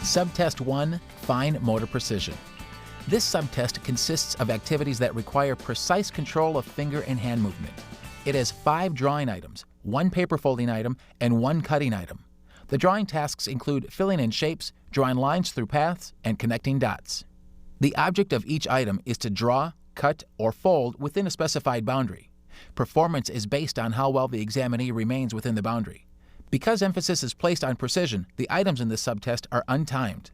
Subtest 1, Fine Motor Precision. This subtest consists of activities that require precise control of finger and hand movement. It has 5 drawing items, 1 paper folding item, and 1 cutting item. The drawing tasks include filling in shapes, drawing lines through paths, and connecting dots. The object of each item is to draw, cut, or fold within a specified boundary. Performance is based on how well the examinee remains within the boundary. Because emphasis is placed on precision, the items in this subtest are untimed.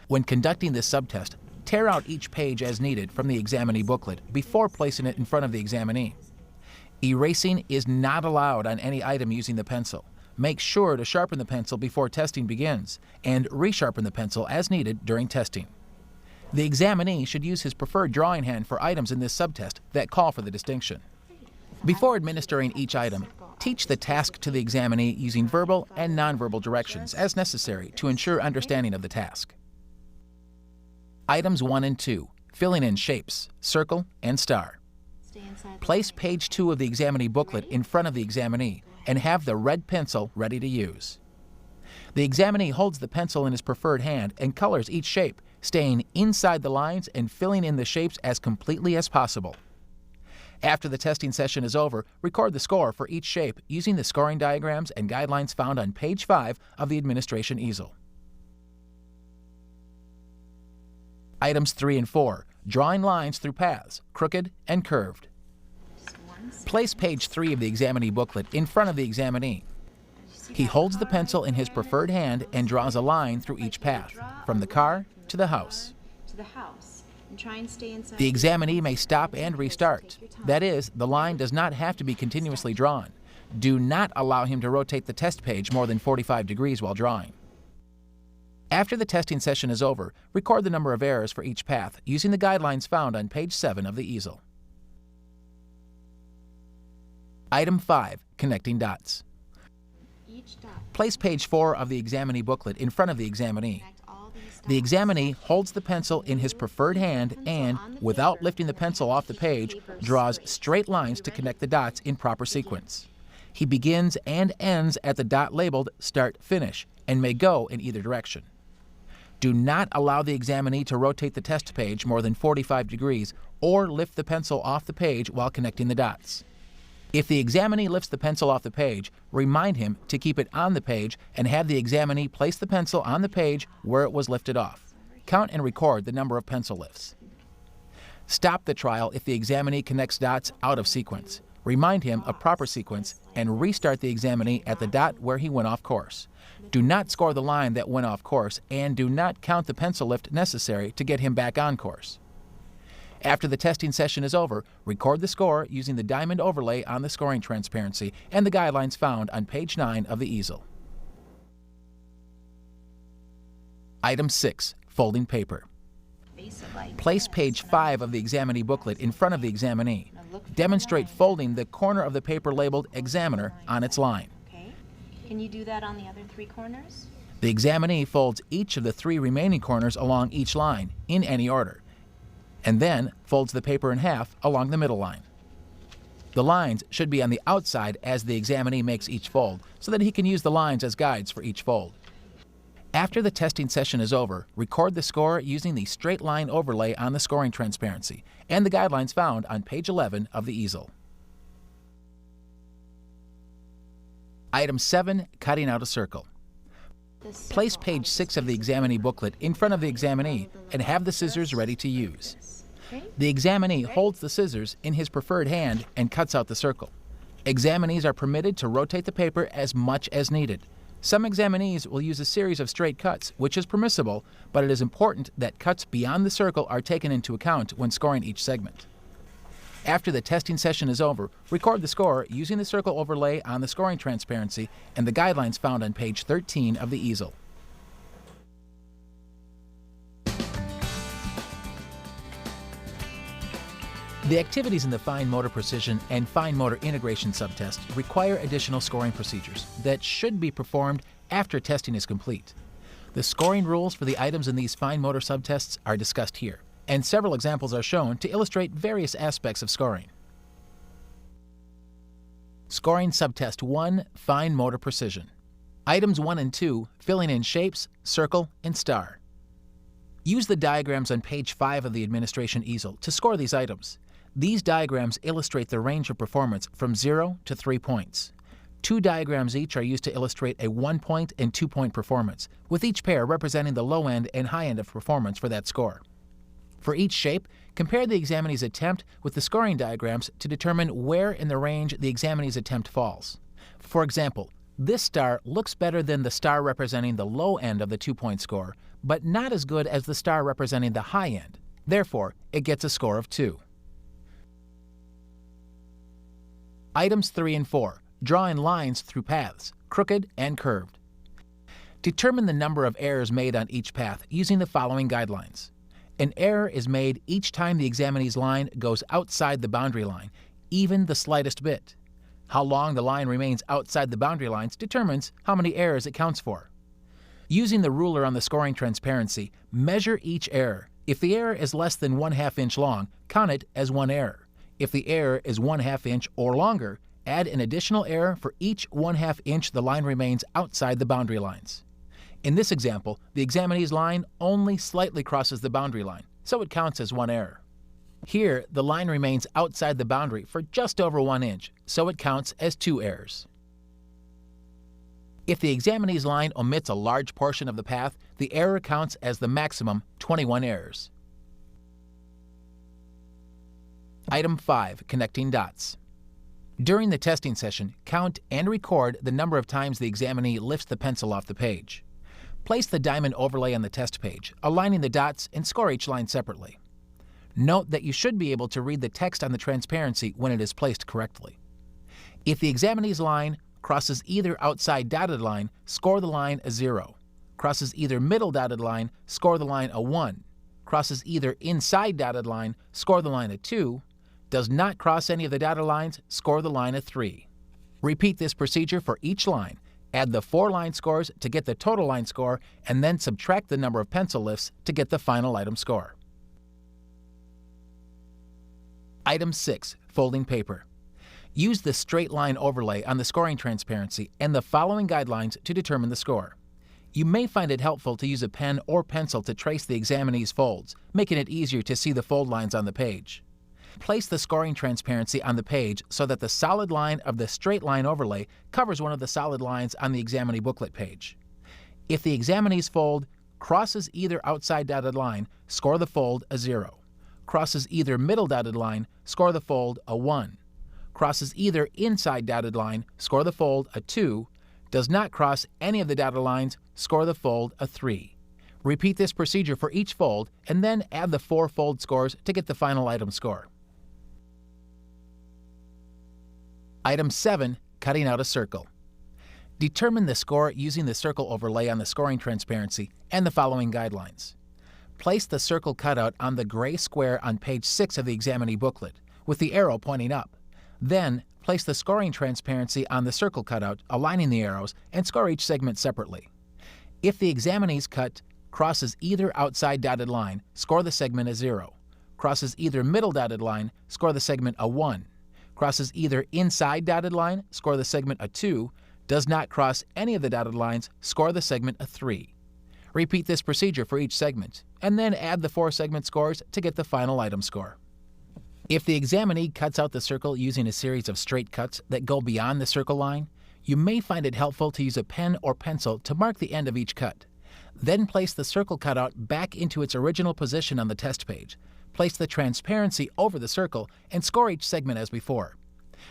When conducting this subtest, tear out each page as needed from the examinee booklet before placing it in front of the examinee. Erasing is not allowed on any item using the pencil. Make sure to sharpen the pencil before testing begins, and resharpen the pencil as needed during testing. The examinee should use his preferred drawing hand for items in this subtest that call for the distinction. Before administering each item, teach the task to the examinee using verbal and nonverbal directions as necessary to ensure understanding of the task. Items 1 and 2, filling in shapes, circle, and star. Place page 2 of the examinee booklet in front of the examinee and have the red pencil ready to use. The examinee holds the pencil in his preferred hand and colors each shape, staying inside the lines and filling in the shapes as completely as possible. After the testing session is over, record the score for each shape using the scoring diagrams and guidelines found on page 5 of the administration easel. Items 3 and 4, drawing lines through paths, crooked and curved. Place page 3 of the examinee booklet in front of the examinee. He holds the pencil in his preferred hand and draws a line through each path, from the car to the house. The examinee may stop and restart. That is, the line does not have to be continuously drawn. Do not allow him to rotate the test page more than 45 degrees while drawing. After the testing session is over, record the number of errors for each path using the guidelines found on page 7 of the easel. Item 5, connecting dots. Place page 4 of the examinee booklet in front of the examinee. The examinee holds the pencil in his preferred hand and, without lifting the pencil off the page, draws straight lines to connect the dots in proper sequence. He begins and ends at the dot labeled Start Finish and may go in either direction. Do not allow the examinee to rotate the test page more than 45 degrees or lift the pencil off the page while connecting the dots. If the examinee lifts the pencil off the page, remind him to keep it on the page and have the examinee place the pencil on the page where it was lifted off. Count and record the number of pencil lifts. Stop the trial if the examinee connects dots out of sequence. Remind him of proper sequence and restart the examinee at the dot where he went off course. Do not score the line that went off course and do not count the pencil lift necessary to get him back on course. After the testing session is over, record the score using the diamond overlay on the scoring transparency and the guidelines found on page 9 of the easel. Item 6, folding paper. Place page 5 of the examinee booklet in front of the examinee. Demonstrate folding the corner of the paper labeled Examiner on its line. Okay. Can you do that on the other 3 corners? The examinee folds each of the 3 remaining corners along each line, in any order, and then folds the paper in half along the middle line. The lines should be on the outside as the examinee makes each fold, so that he can use the lines as guides for each fold. After the testing session is over, record the score using the straight line overlay on the scoring transparency and the guidelines found on page 11 of the easel. Item 7, cutting out a circle. Place page 6 of the examinee booklet in front of the examinee and have the scissors ready to use. The examinee holds the scissors in his preferred hand and cuts out the circle. Examinees are permitted to rotate the paper as much as needed. Some examinees will use a series of straight cuts, which is permissible, but it is important that cuts beyond the circle are taken into account when scoring each segment. After the testing session is over, record the score using the circle overlay on the scoring transparency and the guidelines found on page 13 of the easel. The activities in the fine motor precision and fine motor integration subtest require additional scoring procedures that should be performed after testing is complete. The scoring rules for the items in these fine motor subtests are discussed here, and several examples are shown to illustrate various aspects of scoring. Scoring subtest 1, fine motor precision. Items 1 and 2, filling in shapes, circle, and star. Use the diagrams on page 5 of the administration easel to score these items. These diagrams illustrate the range of performance from 0 to 3 points. 2 diagrams each are used to illustrate a 1-point and 2-point performance, with each pair representing the low end and high end of performance for that score. For each shape, compare the examinee's attempt with the scoring diagrams to determine where in the range the examinee's attempt falls. For example, this star looks better than the star representing the low end of the 2-point score, but not as good as the star representing the high end. Therefore, it gets a score of 2. Items 3 and 4. Drawing lines through paths, crooked and curved. Determine the number of errors made on each path using the following guidelines. An error is made each time the examinee's line goes outside the boundary line, even the slightest bit. How long the line remains outside the boundary lines determines how many errors it counts for. Using the ruler on the scoring transparency, measure each error. If the error is less than 1/2 inch long, count it as 1 error. If the error is 1/2 inch or longer, add an additional error for each 1/2 inch the line remains outside the boundary lines. In this example, the examinee's line only slightly crosses the boundary line, so it counts as 1 error. Here, the line remains outside the boundary for just over 1 inch, so it counts as 2 errors. If the examinee's line omits a large portion of the path, the error counts as the maximum 21 errors. Item 5, connecting dots. During the testing session, count and record the number of times the examinee lifts the pencil off the page. Place the diamond overlay on the test page, aligning the dots, and score each line separately. Note that you should be able to read the text on the transparency when it is placed correctly. If the examinee's line crosses either outside dotted line, score the line a 0. Crosses either middle dotted line, score the line a 1. Crosses either inside dotted line, score the line a 2. Does not cross any of the dotted lines, score the line a 3. Repeat this procedure for each line. Add the 4 line scores to get the total line score, and then subtract the number of pencil lifts to get the final item score. Item 6, folding paper. Use the straight line overlay on the scoring transparency and the following guidelines to determine the score. You may find it helpful to use a pen or pencil to trace the examinee's folds, making it easier to see the fold lines on the page. Place the scoring transparency on the page so that the solid line of the straight line overlay covers one of the solid lines on the examinee booklet page. If the examinee's fold crosses either outside dotted line, score the fold a 0. Crosses either middle dotted line, score the fold a 1. Crosses either inside dotted line, score the fold a 2. Does not cross any of the dotted lines, score the fold a 3. Repeat this procedure for each fold and then add the 4 fold scores to get the final item score. Item 7, cutting out a circle. Determine the score using the circle overlay on the scoring transparency and the following guidelines. Place the circle cutout on the gray square on page 6 of the examinee booklet, with the arrow pointing up. Then, place the scoring transparency on the circle cutout, aligning the arrows, and score each segment separately. If the examinee's cut crosses either outside dotted line, score the segment a 0. Crosses either middle dotted line, score the segment a 1. Crosses either inside dotted line, score the segment a 2. Does not cross any of the dotted lines, score the segment a 3. Repeat this procedure for each segment, and then add the 4 segment scores to get the final item score. If the examinee cuts out the circle using a series of straight cuts that go beyond the circle line, you may find it helpful to use a pen or pencil to mark the end of each cut. Then place the circle cutout back into its original position on the test page. Place the transparency over the circle and score each segment as before.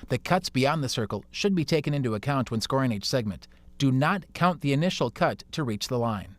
The cuts beyond the circle should be taken into account when scoring each segment. Do not count the initial cut to reach the line.